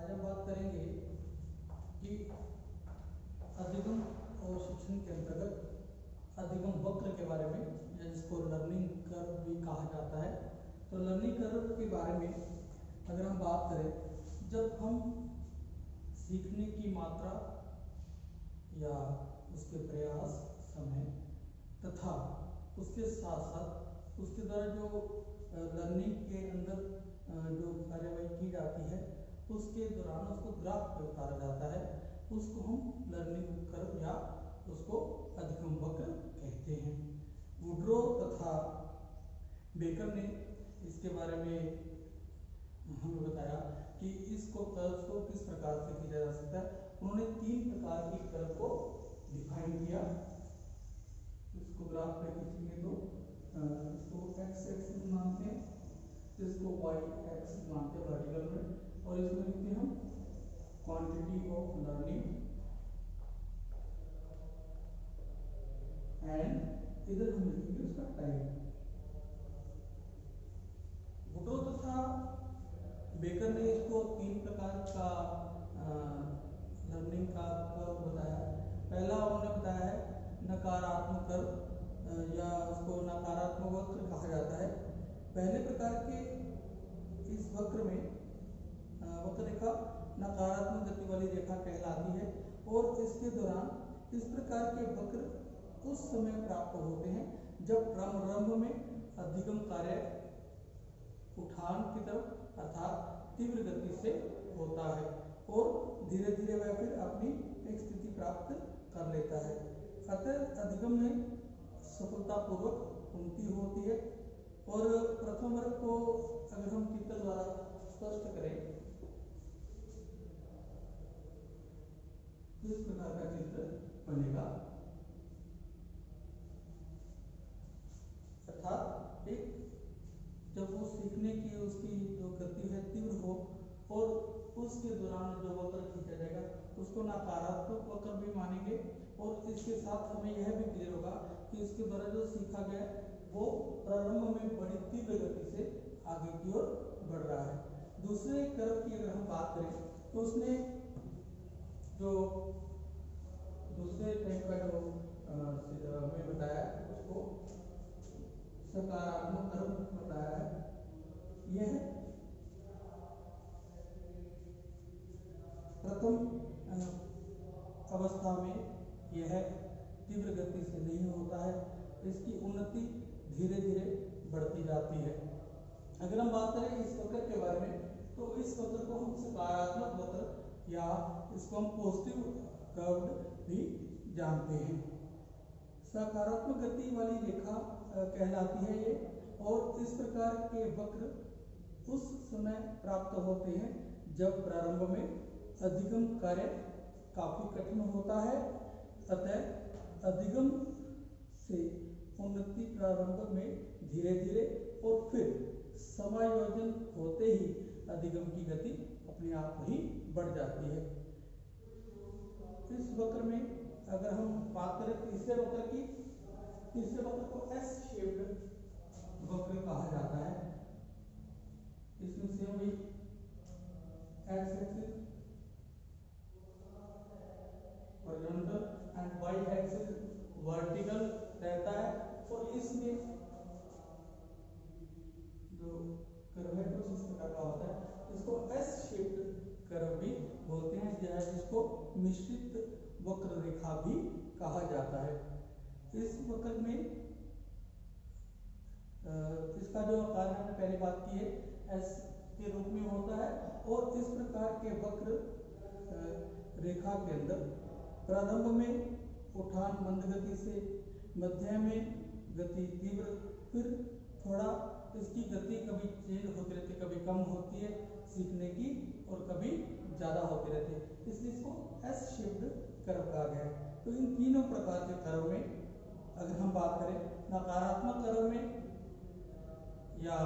आज हम बात करेंगे कि अधिगम और शिक्षण के अंतर्गत अधिगम वक्र के बारे में, जिसको लर्निंग कर्व भी कहा जाता है। तो लर्निंग कर्व के बारे में अगर हम बात करें, जब हम सीखने की मात्रा या उसके प्रयास, समय तथा उसके साथ साथ उसके द्वारा जो लर्निंग के अंदर जो कार्यवाही की जाती है उसके दौरान उसको ग्राफ पे उतारा जाता है, उसको हम लर्निंग कर्व या उसको अधिगम वक्र कहते हैं। वुड्रो तथा बेकर ने इसके बारे में हमें बताया कि इसको कर्व को किस प्रकार से किया जा सकता है। उन्होंने 3 प्रकार की कर्व को डिफाइन किया। इसको ग्राफ पे खींचेंगे तो इसको एक्स एक्सिस मानते हैं, इसको वाई एक्सिस मानते हैं वर्टिकल में, और इसमें लिखते हैं हम क्वांटिटी ऑफ लर्निंग एंड इधर हम लिखेंगे उसका टाइम। वुड्रो तथा बेकर ने इसको 3 प्रकार का लर्निंग का कर्व बताया। पहला उन्होंने बताया है नकारात्मक कर्व या उसको नकारात्मक वक्र कहा जाता है। पहले प्रकार के इस वक्र में वक्र रेखा नकारात्मक गति वाली रेखा कहलाती है और इसके दौरान इस प्रकार के वक्र उस समय प्राप्त होते हैं जब प्रारंभ में अधिगम कार्य उठान की तरफ अर्थात तीव्र गति से होता है और धीरे धीरे वह फिर अपनी एक स्थिति प्राप्त कर लेता है। अतः अधिगम में सफलतापूर्वक उन्नति होती है। और प्रथम वर्ग को अगर हम चित्र द्वारा स्पष्ट करें तो इस प्रकार का चित्र बनेगा, अर्थात एक जब वो सीखने की उसकी जो गति है तीव्र हो और उसके दौरान जो वक्र खींचा जाएगा उसको नकारात्मक वक्र भी मानेंगे। और इसके साथ हमें यह भी क्लियर होगा कि इसके द्वारा जो सीखा गया वो प्रारंभ में बड़ी तीव्र गति से आगे की ओर बढ़ रहा है। दूसरे कर्व की अगर हम बात करें तो उसने जो दूसरे टाइप का जो हमें बताया उसको सकारात्मक कर्व बताया है। यह प्रथम अवस्था में यह तीव्र गति से नहीं होता है, इसकी उन्नति धीरे धीरे बढ़ती जाती है। अगर हम बात करें इस वक्र के बारे में तो इस वक्र को हम सकारात्मक वक्र या इसको हम पॉजिटिव कर्व भी जानते हैं। सकारात्मक गति वाली रेखा कहलाती है ये, और इस प्रकार के वक्र उस समय प्राप्त होते हैं जब प्रारंभ में अधिगम कार्य काफी कठिन होता है। अतः अधिगम से उन्नति प्रारंभ में धीरे धीरे और फिर समायोजन होते ही अधिगम की गति अपने आप ही बढ़ जाती है। इस वक्र में अगर हम बात करें तीसरे वक्र की, तीसरे वक्र को एस शेप्ड वक्र कहा जाता है। इसमें से वही X axis horizontal and Y axis vertical रहता है और इसमें जो कर्व है कुछ इस प्रकार का होता है। इसको एस शेप्ड कर्व भी बोलते हैं, जिसको मिश्रित वक्र रेखा भी कहा जाता है। इस वक्र में इसका जो आकार हमने पहले बात की है एस के रूप में होता है और इस प्रकार के वक्र रेखा के अंदर प्रारंभ में उठान मंद गति से, मध्य में गति तीव्र, फिर थोड़ा इसकी गति कभी चेंज होती रहती है, कभी कम होती है सीखने की और कभी ज्यादा होती रहती है, इसलिए इसको एस शेप्ड कर्व कहा गया है। तो इन तीनों प्रकार के कर्व में अगर हम बात करें नकारात्मक कर्व में या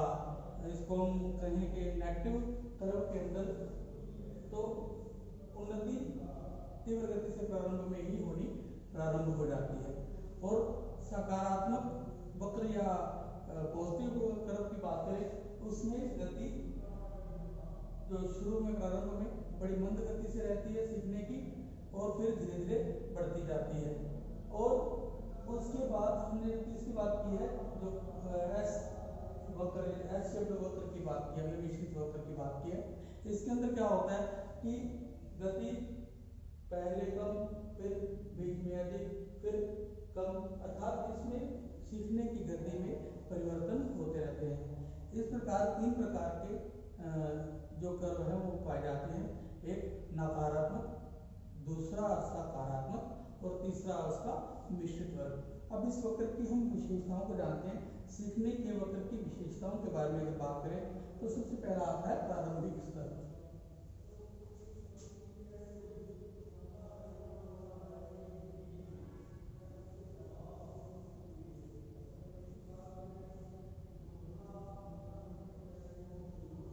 इसको हम कहें कि नेगेटिव कर्व के अंदर, तो उन्नति तीव्र गति से प्रारंभ में ही होनी प्रारंभ हो जाती है। और सकारात्मक वक्र या पॉजिटिव कर्व की बात करें उसमें गति जो शुरू में प्रारंभ में बड़ी मंद गति से रहती है सीखने की और फिर धीरे धीरे बढ़ती जाती है। और उसके बाद हमने तीसरी बात की है जो एस वक्र एस शेप्ड वक्र की बात की, हमने मिश्रित वक्र की बात की है। इसके अंदर क्या होता है कि गति पहले कम फिर बीच में अधिक फिर कम, अर्थात इसमें सीखने की गति में परिवर्तन होते रहते हैं। इस प्रकार 3 प्रकार के जो कर्व है वो पाए जाते हैं, एक नकारात्मक, दूसरा सकारात्मक और तीसरा उसका मिश्रित वर्ग। अब इस वक्र की हम विशेषताओं को जानते हैं। सीखने के वक्र की विशेषताओं के बारे में अगर बात करें तो सबसे पहला आता है प्रारंभिक स्तर।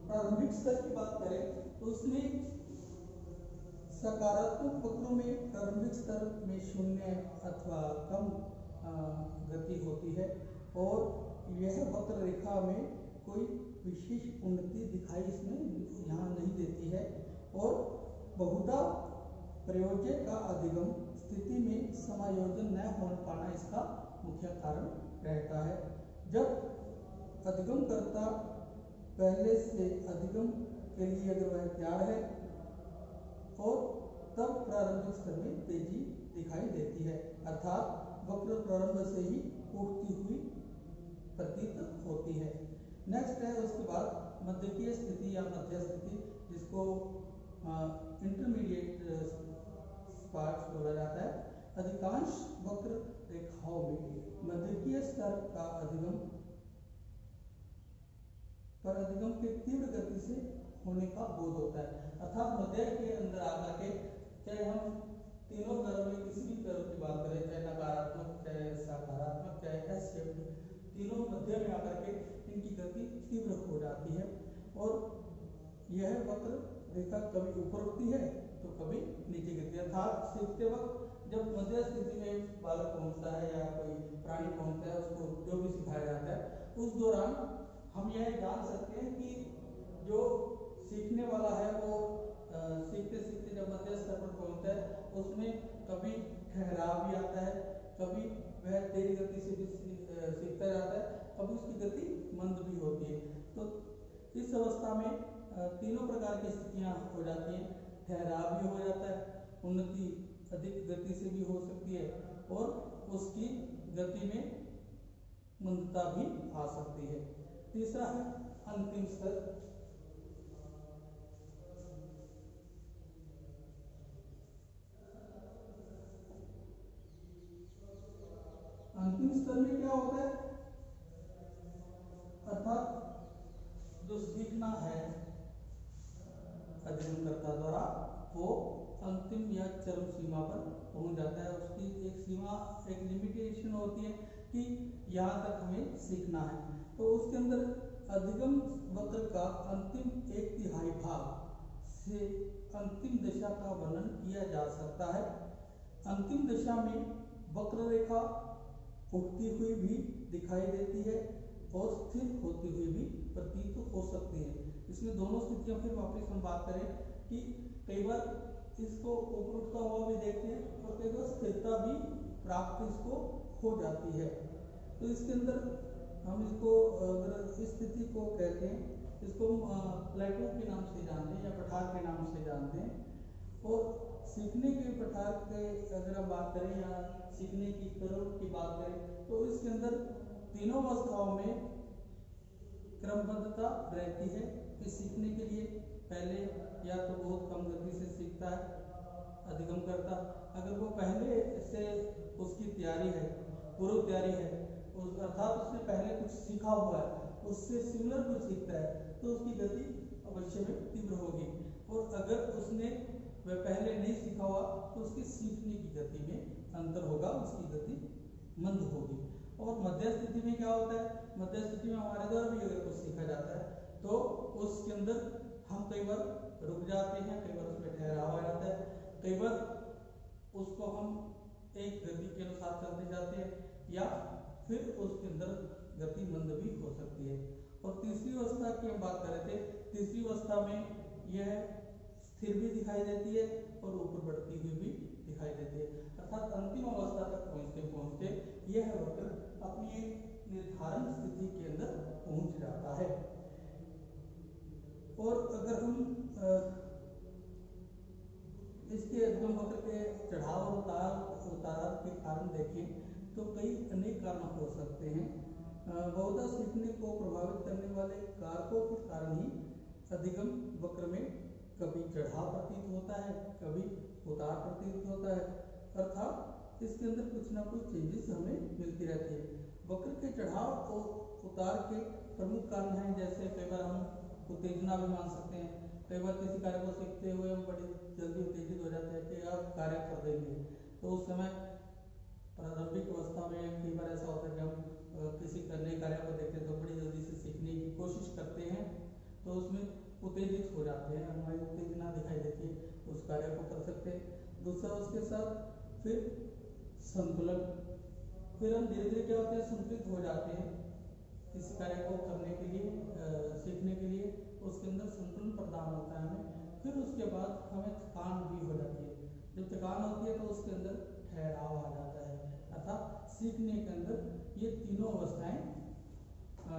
प्रारंभिक स्तर की बात करें तो उसमें सकारात्मक वक्रों में प्रारंभिक स्तर में 0 अथवा कम गति होती है और यह वक्र रेखा में कोई विशेष उन्नति दिखाई इसमें यहाँ नहीं देती है। और बहुधा प्रयोज्य का अधिगम स्थिति में समायोजन न हो पाना इसका मुख्य कारण रहता है। जब अधिगम करता पहले से अधिगम के लिए अगर वह तैयार है और तब प्रारंभिक स्तर में तेजी दिखाई देती है, अर्थात वक्र प्रारंभ से ही उठती हुई प्रतीत होती है। नेक्स्ट है उसके बाद मध्यकीय स्थिति या मध्य स्थिति, जिसको इंटरमीडिएट स्पार्क्स बोला जाता है। अधिकांश वक्र रेखाओं में मध्यकीय स्तर का अधिगम पर अधिगम के तीव्र गति से होने का बोध होता है, अर्थात मध्य के अंदर आकर के चाहे हम तीनों कर्व में किसी भी कर्व की बात करें, चाहे नकारात्मक चाहे सकारात्मक चाहे एस शेप्ड, तीनों मध्य में आकर के इनकी गति तीव्र हो जाती है और यह वक्र रेखा कभी ऊपर उठती है तो कभी नीचे गिरती है। अर्थात सीखते वक्त जब मध्य स्थिति में बालक पहुंचता है या कोई प्राणी पहुंचता है, उसको जो भी सिखाया जाता है, उस दौरान हम यह जान सकते हैं कि जो सीखने वाला है वो सीखते सीखते जब मध्य स्तर पर पहुंचता है उसमें कभी ठहराव भी आता है, कभी वह तेज गति से भी सीखता जाता है, कभी उसकी गति मंद भी होती है। तो इस अवस्था में तीनों प्रकार की स्थितियां हो जाती हैं, ठहराव भी हो जाता है, उन्नति अधिक गति से भी हो सकती है और उसकी गति में मंदता भी आ सकती है। तीसरा है अंतिम स्तर। अंतिम स्तर में क्या होता है, अर्थात जो सीखना है अधिगमकर्ता द्वारा वो अंतिम या चरम सीमा पर पहुंच जाता है। उसकी एक सीमा, एक लिमिटेशन होती है कि यहाँ तक हमें सीखना है। तो उसके अंदर अधिगम वक्र का अंतिम 1/3 भाग से अंतिम दशा का वर्णन किया जा सकता है। अंतिम दशा में वक्र रेखा उठती हुई भी दिखाई देती है और स्थिर होती हुई भी प्रतीत हो सकती है। इसमें दोनों स्थितियां फिर वापस हम बात करें कि कई बार इसको ऊपर उठता हुआ भी देखते हैं और कई बार स्थिरता भी प्राप्त इसको हो जाती है। तो इसके अंदर हम इसको अगर इस स्थिति को कहते हैं, इसको प्लेटो के नाम से जानते हैं या पठार के नाम से जानते हैं। और सीखने के पठार के अगर हम बात करें या सीखने की कर्व की बात करें तो इसके अंदर तीनों अवस्थाओं में क्रमबद्धता रहती है कि सीखने के लिए पहले या तो बहुत कम गति से सीखता है अधिगम करता, अगर वो पहले से उसकी तैयारी है, पूर्व तैयारी है, अर्थात उसने पहले कुछ सीखा हुआ है, उससे सिमिलर कुछ सीखता है तो उसकी गति अवश्य में तीव्र होगी। और अगर उसने वह पहले नहीं सीखा हुआ तो उसकी सीखने की गति में अंतर होगा, उसकी गति मंद होगी। और मध्य स्थिति में क्या होता है, मध्य स्थिति में हमारे द्वारा भी अगर कुछ सीखा जाता है तो उसके अंदर हम कई बार रुक जाते हैं, कई बार उसमें ठहराव आ जाता है, कई बार उसको हम एक गति के अनुसार चलते जाते हैं या फिर उसके अंदर गति मंद भी हो सकती है। और तीसरी अवस्था की हम बात कर रहे थे, तीसरी अवस्था में यह स्थिर भी दिखाई देती है और ऊपर बढ़ती हुई भी दिखाई देती है। अर्थात अंतिम अवस्था तक पहुंचते पहुंचते यह वक्र अपनी एक निर्धारण स्थिति के अंदर पहुंच जाता है। और अगर हम इसके अधगम वक्र के चढ़ाव और उतार के कारण देखें तो कई अनेक कारण हो सकते हैं। बहुधा सीखने को प्रभावित करने वाले कारकों के कारण ही अधिगम वक्र में कभी चढ़ाव प्रतीत होता है, कभी उतार प्रतीत होता है। अर्थात इसके अंदर कुछ ना कुछ चेंजेस हमें मिलती रहती है। वक्र के चढ़ाव और उतार के प्रमुख कारण हैं, जैसे कई बार हम उत्तेजना भी मान सकते हैं। कई बार किसी कार्य को सीखते हुए हम बड़ी जल्दी उत्तेजित हो जाते हैं कि अब कार्य कर देंगे, तो उस समय प्रारंभिक अवस्था में कई बार ऐसा होता है कि हम किसी नए कार्य को देखते हैं तो बड़ी जल्दी से सीखने की कोशिश करते हैं, तो उसमें उत्तेजित हो जाते हैं, हमारी उत्तेजना दिखाई देती है, उस कार्य को कर सकते हैं। दूसरा उसके साथ फिर संतुलन, फिर हम धीरे धीरे क्या होते हैं संतुलित हो जाते हैं किसी कार्य को करने के लिए, सीखने के लिए उसके अंदर संतुलन प्रदान होता है हमें। फिर उसके बाद हमें थकान भी हो जाती है। जब थकान होती है तो उसके अंदर ठहराव आ जाता है। अर्थात सीखने के अंदर ये तीनों अवस्थाएं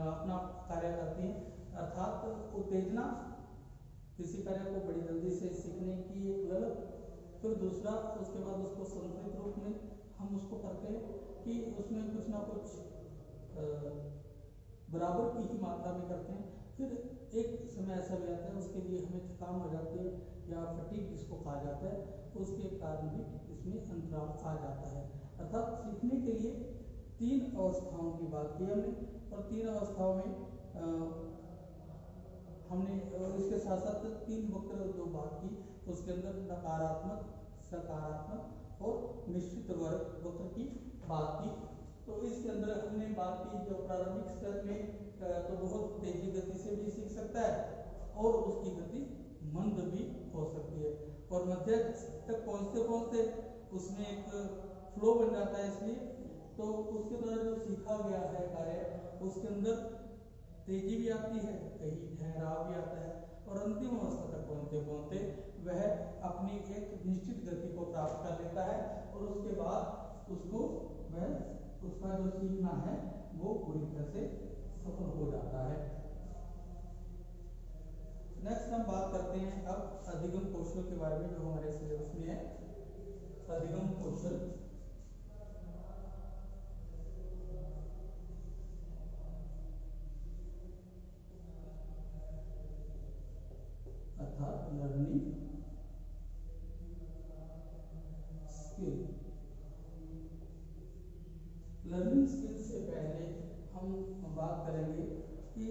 अपना कार्य करती हैं। अर्थात उत्तेजना, किसी कार्य को बड़ी जल्दी से सीखने की एक ललक, फिर दूसरा उसके बाद उसको संतुलित रूप में हम उसको करते हैं कि उसमें कुछ ना कुछ बराबर की ही मात्रा में करते हैं। फिर एक समय ऐसा भी आता है उसके लिए हमें थकान हो जाती है या फटीग जिसको कहा जाता है, उसके कारण भी इसमें अंतराल आ जाता है। अर्थात सीखने के लिए तीन अवस्थाओं की बात की हमने, और तीन अवस्थाओं में हमने इसके साथ साथ तीन वक्र जो बात की उसके अंदर नकारात्मक, सकारात्मक और मिश्रित वर्ग वक्र की बात की। तो इसके अंदर हमने बात की जो प्रारंभिक स्तर में तो बहुत तेजी गति से भी सीख सकता है और उसकी गति मंद भी हो सकती है, और मध्य तक पहुंचते पहुंचते उसमें एक फ्लो बन जाता है। इसलिए तो उसके द्वारा जो सीखा गया है कार्य उसके अंदर तेजी भी आती है, कहीं ठहराव भी आता है, और अंतिम अवस्था तक पहुंचते पहुंचते वह अपनी एक निश्चित गति को प्राप्त कर लेता है, और उसके बाद उसको वह उसका जो सीखना है वो पूरी तरह से सफल हो जाता है। नेक्स्ट हम बात करते हैं अब अधिगम कौशल के बारे में, जो हमारे सिलेबस में है अधिगम कौशल। अर्थात लर्निंग स्किल। लर्निंग स्किल से पहले हम बात करेंगे कि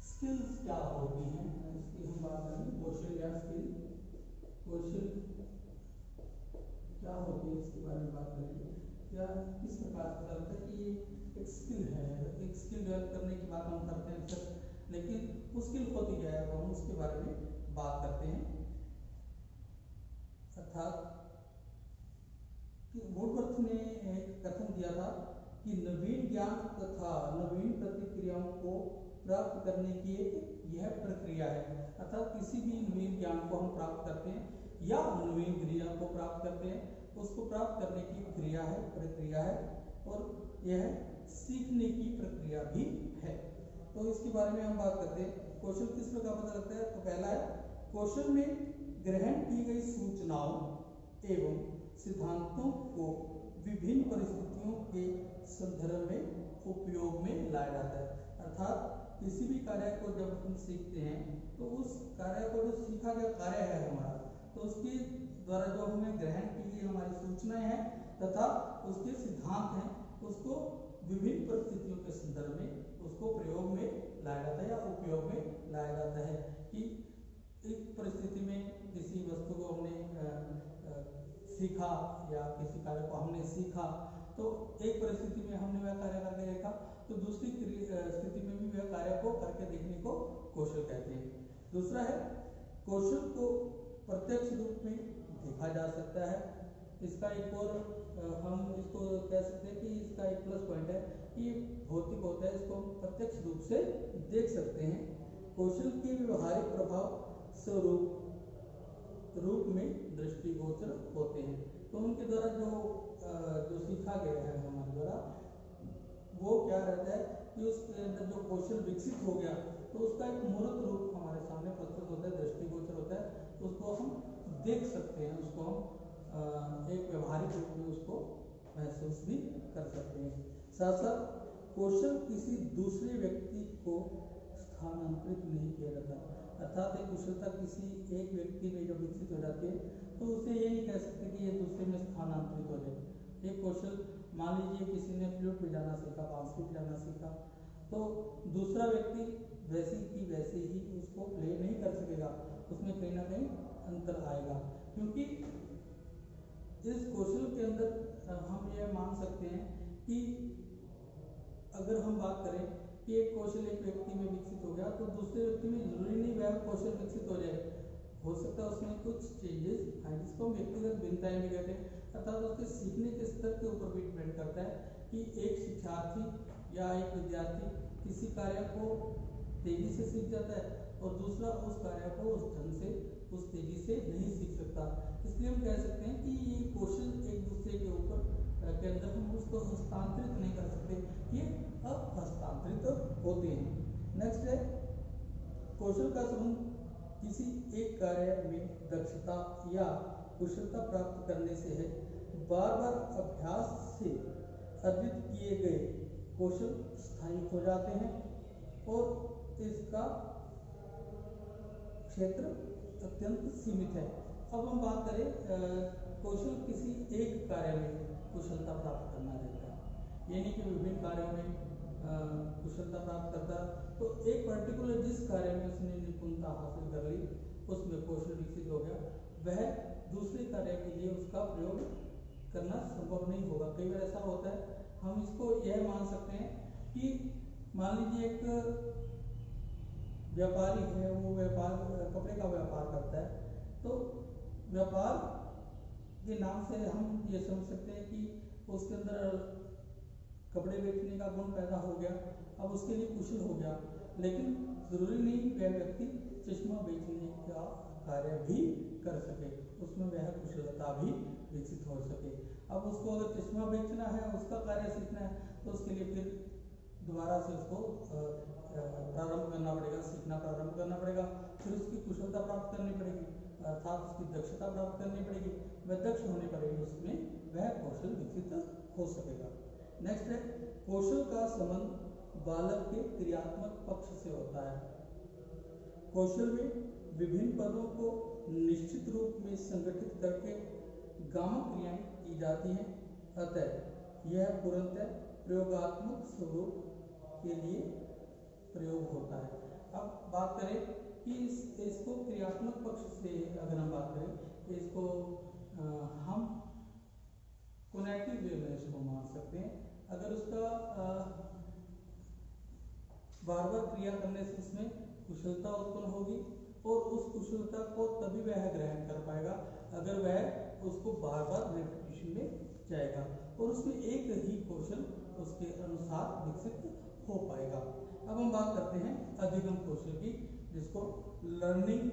स्किल्स क्या होती हैं, इसकी हम बात करेंगे। कौशल या स्किल, कौशल क्या होती है इसके बारे में बात करेंगे, या किस प्रकार से लगता है कि ये एक स्किल है। एक स्किल डेवलप करने की बात हम करते हैं अक्सर, लेकिन वो स्किल होती क्या है वो हम उसके बारे में बात करते हैं। अर्थात वुडवर्थ ने एक कथन दिया था कि नवीन ज्ञान तथा नवीन प्रतिक्रियाओं को प्राप्त करने की एक यह प्रक्रिया है। अर्थात किसी भी नवीन ज्ञान को हम प्राप्त करते हैं या नवीन क्रिया को प्राप्त करते हैं, उसको प्राप्त करने की क्रिया है, प्रक्रिया है, और यह सीखने की प्रक्रिया भी है। तो इसके बारे में हम बात करते हैं। कौशल किस प्रकार पता लगता है, तो पहला है कौशल में ग्रहण की गई सूचनाओं एवं सिद्धांतों को विभिन्न परिस्थितियों के संदर्भ में उपयोग में लाया जाता है। अर्थात किसी भी कार्य को जब हम सीखते हैं तो उस कार्य को, जो सीखा गया कार्य है हमारा, तो उसके द्वारा जो हमें ग्रहण की गई हमारी सूचनाएं हैं तथा उसके सिद्धांत हैं, उसको विभिन्न परिस्थितियों के संदर्भ में उसको प्रयोग में लाया जाता है या उपयोग में लाया जाता है। कि एक परिस्थिति में किसी वस्तु को हमने सीखा या किसी कार्य को हमने सीखा, तो एक परिस्थिति में हमने वह कार्य करके देखा, तो दूसरी स्थिति में भी वह कार्य को करके देखने को कौशल कहते हैं। दूसरा है कौशल को प्रत्यक्ष रूप में देखा जा सकता है। इसका एक और हम इसको कह सकते हैं कि इसका एक प्लस पॉइंट है कि भौतिक होता है, इसको हम प्रत्यक्ष रूप से देख सकते हैं। कौशल के व्यवहारिक प्रभाव स्वरूप रूप में दृष्टिगोचर होते हैं। तो उनके द्वारा जो सीखा गया है हमारे द्वारा, वो क्या रहता है कि उसके अंदर जो कौशल विकसित हो गया तो उसका एक मूर्त रूप हमारे सामने प्रस्तुत होता है, दृष्टिगोचर होता है, तो उसको हम देख सकते हैं, उसको हम एक व्यवहारिक रूप में उसको महसूस भी कर सकते हैं। साथ साथ कौशल किसी दूसरे व्यक्ति को स्थानांतरित नहीं किया जाता, अर्थात एक कुशलता किसी एक व्यक्ति में जब विकसित हो जाती है तो उसे ये नहीं कह सकते कि ये दूसरे में स्थानांतरित हो जाए। एक कौशल, मान लीजिए किसी ने फ्लूट बजाना सीखा, बांसुरी बजाना सीखा, तो दूसरा व्यक्ति वैसी की वैसे ही उसको प्ले नहीं कर सकेगा, उसमें कहीं ना कहीं अंतर आएगा। क्योंकि इस कौशल के अंदर हम ये मान सकते हैं कि अगर हम बात करें कि एक कौशल एक व्यक्ति में विकसित हो गया तो दूसरे व्यक्ति में जरूरी नहीं वह कौशल विकसित हो जाए, हो सकता है उसमें कुछ चेंजेस आए, जिसको हम व्यक्तिगत भिन्नताएं भी कहते हैं। अर्थात उसके सीखने के स्तर के ऊपर भी डिपेंड करता है कि एक शिक्षार्थी या एक विद्यार्थी किसी कार्य को तेजी से सीख जाता है और दूसरा उस कार्य को उस ढंग से, उस तेजी से नहीं सीख सकता। इसलिए हम कह सकते हैं कि ये कौशल एक दूसरे के ऊपर के अंदर हम उसको हस्तांतरित नहीं कर सकते, ये हस्तांतरित होते हैं। नेक्स्ट है, कौशल का संबंध किसी एक कार्य में दक्षता या कुशलता प्राप्त करने से है। बार बार अभ्यास से अर्जित किए गए कौशल स्थायी हो जाते हैं और इसका क्षेत्र अत्यंत सीमित है। अब हम बात करें कौशल किसी एक कार्य में कुशलता प्राप्त करना रहता है, यानी कि विभिन्न कार्यों में कुशलता प्राप्त करता है, तो एक पर्टिकुलर जिस कार्य में उसने निपुणता हासिल कर ली, उसमें कौशल विकसित हो गया, वह दूसरे कार्य के लिए उसका प्रयोग करना संभव नहीं होगा। कई बार ऐसा होता है, हम इसको यह मान सकते हैं कि मान लीजिए एक व्यापारी है, वो कपड़े का व्यापार करता है, तो व्यापार के नाम से हम ये समझ सकते हैं कि उसके अंदर कपड़े बेचने का गुण पैदा हो गया, अब उसके लिए कुशल हो गया, लेकिन जरूरी नहीं वह व्यक्ति चश्मा बेचने का कार्य भी कर सके, उसमें वह कुशलता भी विकसित हो सके। अब उसको अगर चश्मा बेचना है, उसका कार्य सीखना है, तो उसके लिए फिर दोबारा से उसको प्रारंभ करना पड़ेगा, सीखना प्रारंभ करना पड़ेगा, फिर उसकी कुशलता प्राप्त करनी पड़ेगी, अर्थात उसकी दक्षता प्राप्त करनी पड़ेगी। वह दक्ष होने पर ही उसमें वह कौशल विकसित हो सकेगा। नेक्स्ट है, कौशल का संबंध बालक के क्रियात्मक पक्ष से होता है। कौशल में विभिन्न पदों को निश्चित रूप में संगठित करके गामक क्रियाएं की जाती हैं, अतः यह पूर्णतः प्रयोगात्मक स्वरूप के लिए प्रयोग होता है। अब बात करें कि इसको क्रियात्मक पक्ष से अगर हम बात करें तो इसको हम कोनेटिव वे में इसको मान सकते हैं। अगर उसका बार बार क्रिया करने से उसमें कुशलता उत्पन्न होगी और उस कुशलता को तभी वह ग्रहण कर पाएगा अगर वह उसको बार बार रिपीटिशन में जाएगा और उसमें एक ही कौशल उसके अनुसार विकसित हो पाएगा। अब हम बात करते हैं अधिगम कौशल की, जिसको लर्निंग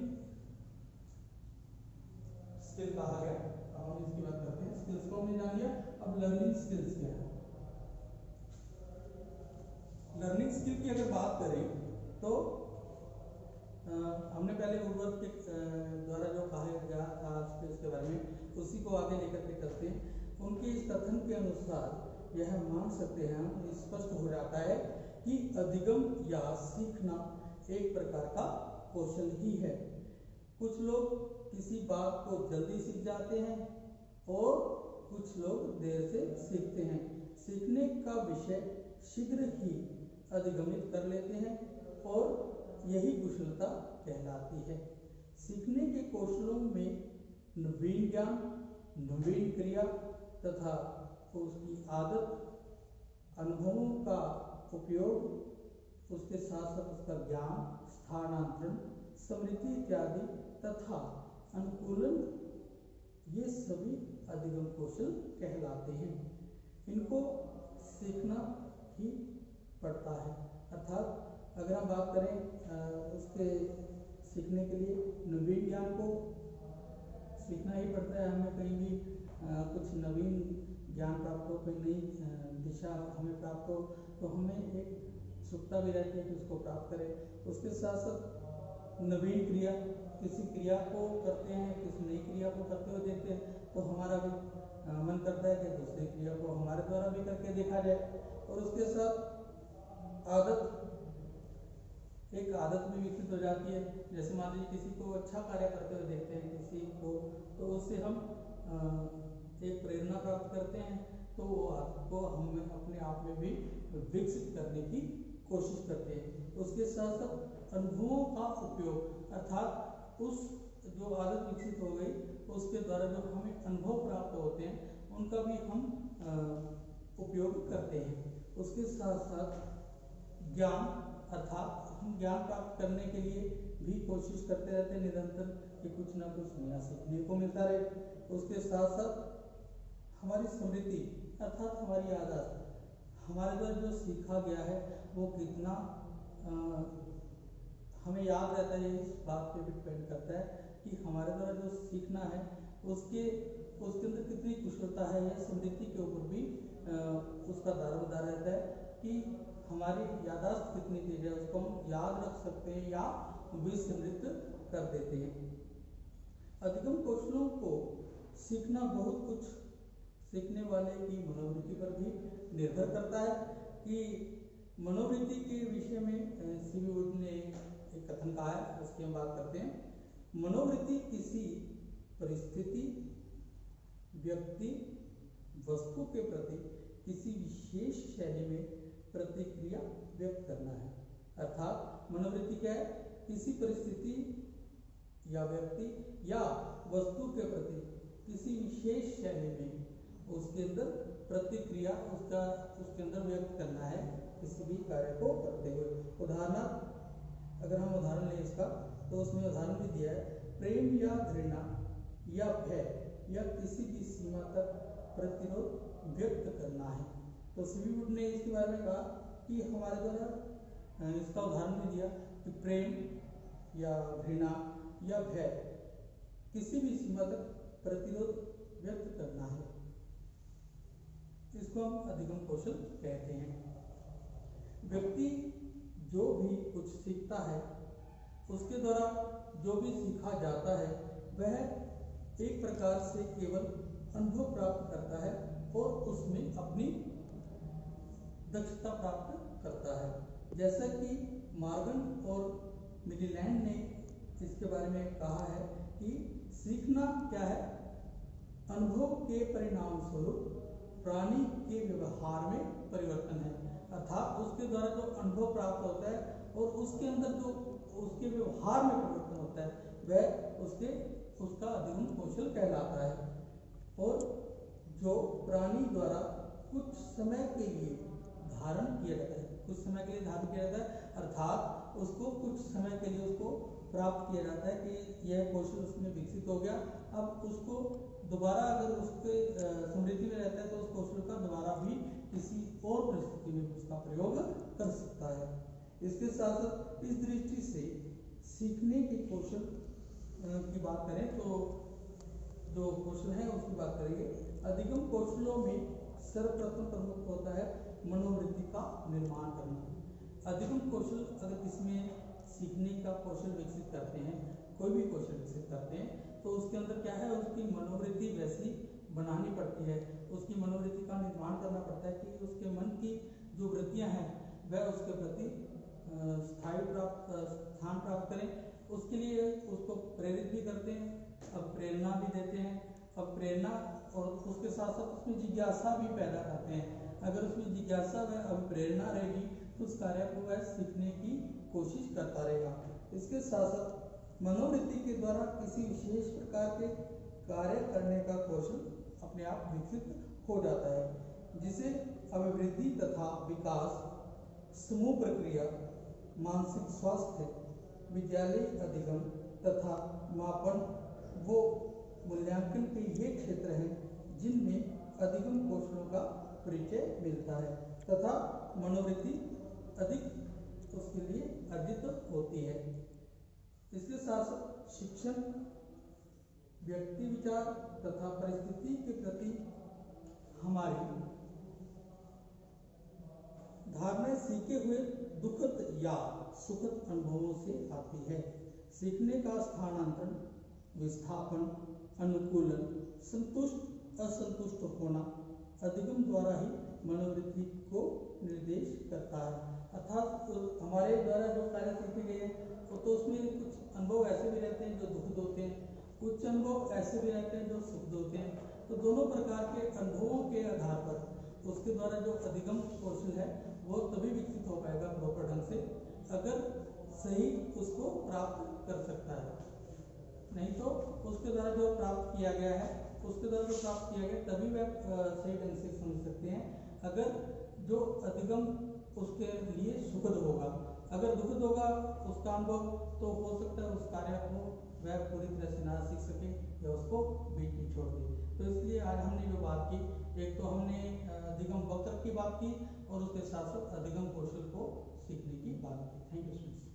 स्किल कहा गया। अब हम इसकी बात करते हैं। स्किल्स को हमने जान लिया, अब लर्निंग स्किल्स क्या है। लर्निंग स्किल की अगर बात करें तो हमने पहले उर्वरक के द्वारा जो कहा गया था स्किल्स के बारे में, उसी को आगे लेकर के चलते हैं। उनके इस कथन के अनुसार यह मान सकते हैं, स्पष्ट हो जाता है कि अधिगम या सीखना एक प्रकार का कौशल ही है। कुछ लोग किसी बात को जल्दी सीख जाते हैं और कुछ लोग देर से सीखते हैं। सीखने का विषय शीघ्र ही अधिगमित कर लेते हैं और यही कुशलता कहलाती है। सीखने के कौशलों में नवीन ज्ञान, नवीन क्रिया तथा उसकी आदत, अनुभवों का उपयोग, उसके साथ साथ उसका ज्ञान, स्थानांतरण, स्मृति इत्यादि तथा अनुकूलन, ये सभी अधिगम कौशल कहलाते हैं। इनको सीखना ही पड़ता है। अर्थात अगर हम बात करें उसके सीखने के लिए नवीन ज्ञान को सीखना ही पड़ता है। हमें कहीं भी कुछ नवीन ज्ञान प्राप्त हो, कोई नई दिशा हमें प्राप्त हो, तो हमें एक उत्सुकता भी रहती है कि उसको प्राप्त करें। उसके साथ साथ नवीन क्रिया, किसी क्रिया को करते हैं, किसी नई क्रिया को करते हुए देखते हैं तो हमारा भी मन करता है कि दूसरी क्रिया को हमारे द्वारा भी करके देखा जाए। और उसके साथ आदत, एक आदत भी विकसित हो जाती है। जैसे मान लीजिए किसी को अच्छा कार्य करते हुए देखते हैं किसी को, तो उससे हम एक प्रेरणा प्राप्त करते हैं, तो वो आदत को हम अपने आप में भी विकसित करने की कोशिश करते हैं। उसके साथ साथ अनुभवों का उपयोग, अर्थात उस जो आदत विकसित हो गई उसके द्वारा जो हमें अनुभव प्राप्त होते हैं उनका भी हम उपयोग करते हैं। उसके साथ साथ ज्ञान, अर्थात हम ज्ञान प्राप्त करने के लिए भी कोशिश करते रहते हैं निरंतर कि कुछ ना कुछ नया सीखने को मिलता रहे। उसके साथ साथ हमारी स्मृति, अर्थात हमारी याददाश्त, हमारे द्वारा जो सीखा गया है वो कितना हमें याद रहता है, इस बात पे भी डिपेंड करता है कि हमारे द्वारा जो सीखना है उसके अंदर कितनी कुशलता है। या स्मृति के ऊपर भी उसका दारोमदार रहता है कि हमारी याददाश्त कितनी तेज है, उसको हम याद रख सकते हैं या विस्मृत कर देते हैं। अधिगम कौशलों को सीखना बहुत कुछ सीखने वाले की मनोवृत्ति पर भी निर्भर करता है। कि मनोवृत्ति के विषय में सीवी वुड ने एक कथन कहा है, उसकी हम बात करते हैं। मनोवृत्ति किसी परिस्थिति, व्यक्ति, वस्तु के प्रति किसी विशेष शैली में प्रतिक्रिया व्यक्त करना है। अर्थात मनोवृत्ति क्या है? किसी परिस्थिति या व्यक्ति या वस्तु के प्रति किसी विशेष शैली में उसके अंदर प्रतिक्रिया उसके अंदर व्यक्त करना है किसी भी कार्य को करते हुए। उदाहरण, अगर हम उदाहरण लें इसका, तो उसमें उदाहरण भी दिया है, प्रेम या घृणा या भय या किसी भी सीमा तक प्रतिरोध व्यक्त करना है। तो सीवी वुड ने इसके बारे में कहा कि हमारे द्वारा इसका उदाहरण भी दिया कि प्रेम या घृणा या भय किसी भी सीमा तक प्रतिरोध व्यक्त करना है। इसको हम अधिगम कौशल कहते हैं। व्यक्ति जो भी कुछ सीखता है उसके द्वारा जो भी सीखा जाता है वह एक प्रकार से केवल अनुभव प्राप्त करता है और उसमें अपनी दक्षता प्राप्त करता है। जैसा कि मॉर्गन और मिलीलैंड ने इसके बारे में कहा है कि सीखना क्या है? अनुभव के परिणाम स्वरूप प्राणी के व्यवहार में परिवर्तन है। अर्थात उसके द्वारा जो अनुभव प्राप्त होता है और उसके अंदर जो उसके व्यवहार में परिवर्तन होता है वह उसका अधिगम कौशल कहलाता है। और जो प्राणी द्वारा कुछ समय के लिए धारण किया जाता है, कुछ समय के लिए धारण किया जाता है, अर्थात उसको कुछ समय के लिए उसको प्राप्त किया जाता है कि यह कौशल उसमें विकसित हो गया। अब उसको दोबारा अगर उसके स्मृति में रहता है तो उस कौशल का दोबारा भी किसी और परिस्थिति में उसका प्रयोग कर सकता है। इसके साथ साथ इस दृष्टि से सीखने के कौशल की बात करें तो जो कौशल है उसकी बात करेंगे। अधिगम कौशलों में सर्वप्रथम प्रमुख होता है मनोवृत्ति का निर्माण करना। अधिगम कौशल अगर किसी में सीखने का कौशल विकसित करते हैं, कोई भी कौशल विकसित करते हैं, तो उसके अंदर क्या है, उसकी मनोवृत्ति वैसी बनानी पड़ती है, उसकी मनोवृत्ति का निर्माण करना पड़ता है कि उसके मन की जो वृत्तियां हैं वह उसके प्रति स्थान प्राप्त करें। उसके लिए उसको प्रेरित भी करते हैं, अब प्रेरणा भी देते हैं। अब प्रेरणा और उसके साथ साथ उसमें जिज्ञासा भी पैदा करते हैं। अगर उसमें जिज्ञासा व अब प्रेरणा रहेगी तो उस कार्य को वह सीखने की कोशिश करता रहेगा। इसके साथ साथ मनोवृत्ति के द्वारा किसी विशेष प्रकार के कार्य करने का कौशल अपने आप विकसित हो जाता है, जिसे अभिवृद्धि तथा विकास, समूह प्रक्रिया, मानसिक स्वास्थ्य, विद्यालय अधिगम तथा मापन वो मूल्यांकन के ये क्षेत्र हैं जिनमें अधिगम कौशलों का परिचय मिलता है तथा मनोवृत्ति अधिक उसके लिए अर्जित होती है। इसके साथ साथ शिक्षण व्यक्ति विचार तथा परिस्थिति के प्रति हमारी धारणाएं सीखे हुए दुखद या सुखद अनुभवों से आती है। सीखने का स्थानांतरण, विस्थापन, अनुकूलन, संतुष्ट असंतुष्ट होना अधिगम द्वारा ही मनोवृत्ति को निर्देश करता है। अर्थात हमारे द्वारा जो कार्य सीखे गए हैं तो उसमें कुछ अनुभव ऐसे भी रहते हैं जो दुखद होते हैं, कुछ अनुभव ऐसे भी रहते हैं जो सुखद होते हैं। तो दोनों प्रकार के अनुभवों के आधार पर उसके द्वारा जो अधिगम कौशल है वो तभी विकसित हो पाएगा प्रॉपर ढंग से अगर सही उसको प्राप्त कर सकता है। नहीं तो उसके द्वारा जो प्राप्त किया गया है तभी वह सही ढंग से समझ सकते हैं अगर जो अधिगम उसके लिए सुखद होगा। अगर दुखद होगा उसका अनुभव तो हो सकता है उस कार्य को वह पूरी तरह से ना सीख सके या उसको बीच में छोड़ दे। तो इसलिए आज हमने जो बात की, एक तो हमने अधिगम वक्र की बात की और उसके साथ साथ अधिगम कौशल को सीखने की बात की। Thank you students.